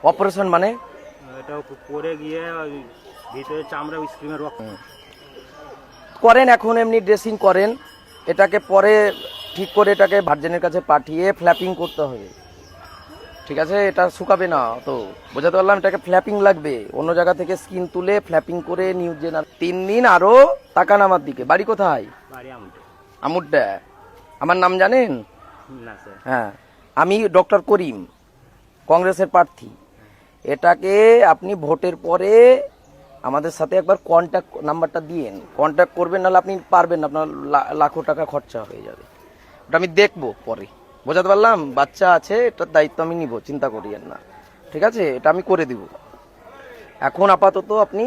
Operation মানে এটা পরে গিয়ে ভিতরে চামড়া স্ক্রিমের রক্ত করেন, এখন এমনি ড্রেসিং করেন, এটাকে পরে ঠিক করে এটাকে ভার্জেনের কাছে পাঠিয়ে ফ্ল্যাপিং করতে হবে, ঠিক আছে? এটা শুকাবে না তো, বোঝাতে পারলাম? এটাকে ফ্ল্যাপিং লাগবে, অন্য জায়গা থেকে স্কিন তুলে ফ্ল্যাপিং করে নিউজ জেনার 3 দিন। আরো তাকান আমার দিকে, বাড়ি কোথায়? বাড়ি আমুটে। আমুড্ডা। আমার নাম জানেন? না স্যার। হ্যাঁ, আমি ডক্টর করিম, কংগ্রেসের প্রার্থী। এটাকে আপনি ভোটের পরে আমাদের সাথে একবার কন্ট্যাক্ট নাম্বারটা দিয়েন, কন্ট্যাক্ট করবেন, নাহলে আপনি পারবেন না, আপনার লাখো টাকা খরচা হয়ে যাবে। ওটা আমি দেখবো পরে, বোঝাতে পারলাম? বাচ্চা আছে, এটার দায়িত্ব আমি নিব, চিন্তা করিয়েন না, ঠিক আছে? এটা আমি করে দিব। এখন আপাতত আপনি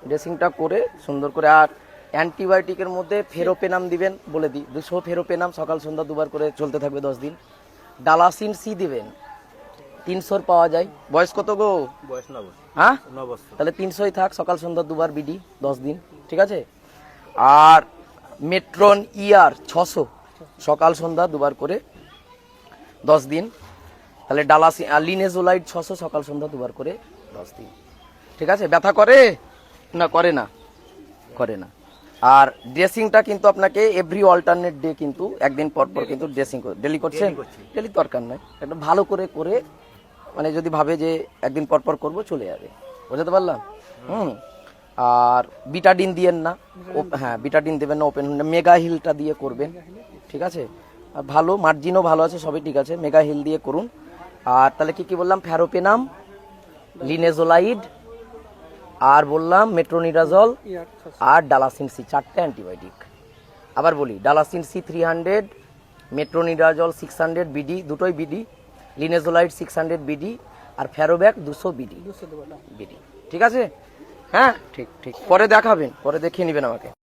ড্রেসিংটা করে সুন্দর করে, আর অ্যান্টিবায়োটিকের মধ্যে ফেরোপেনাম দিবেন, বলে দিই 200 ফেরোপেনাম সকাল সন্ধ্যা দুবার করে চলতে থাকবে 10 দিন। ডালাসিন সি দিবেন, 300 পাওয়া যায়। বয়স কত গো? বয়স 9 বছর। হ্যাঁ, 9 বছর। তাহলে 300ই থাক, সকাল সন্ধ্যা দুবার বিডি 10 দিন, ঠিক আছে? আর মেট্রন ইয়ার 600 সকাল সন্ধ্যা দুবার করে 10 দিন। তাহলে ডালাসিন আর লিনেজোলাইড 600 সকাল সন্ধ্যা দুবার করে 10 দিন, ঠিক আছে? ব্যথা করে না? করে না, করে না। আর ড্রেসিংটা কিন্তু আপনাকে এভরি অল্টারনেট ডে, কিন্তু একদিন পর পর কিন্তু ড্রেসিং করে। ডেলি করছেন? ডেলি দরকার নাই, এটা ভালো করে করে, মানে যদি ভাবে যে একদিন পর পর করবো, চলে যাবে, বুঝতে পারলাম? আর বিটাডিন দিয়েন না, হ্যাঁ বিটাডিন দেবেন না, ওপেন মেগা হিলটা দিয়ে করবেন, ঠিক আছে? আর ভালো মার্জিনও ভালো আছে, সবই ঠিক আছে, মেগা হিল দিয়ে করুন। আর তাহলে কি কি বললাম? ফ্যারোপেনাম, লিনেজোলাইড, আর বললাম মেট্রোনিডাজল, আর ডালাসিন সি, 4টে অ্যান্টিবায়োটিক। আবার বলি, ডালাসিন সি 300, মেট্রোনিডাজল 600 বিডি, দুটোই বিডি, লিনেজোলাইড 600 বিডি, আর ফ্যারোব্যাক 200 বিডি, ঠিক আছে? হ্যাঁ, ঠিক ঠিক, পরে দেখাবেন, পরে দেখিয়ে নেবেন আমাকে।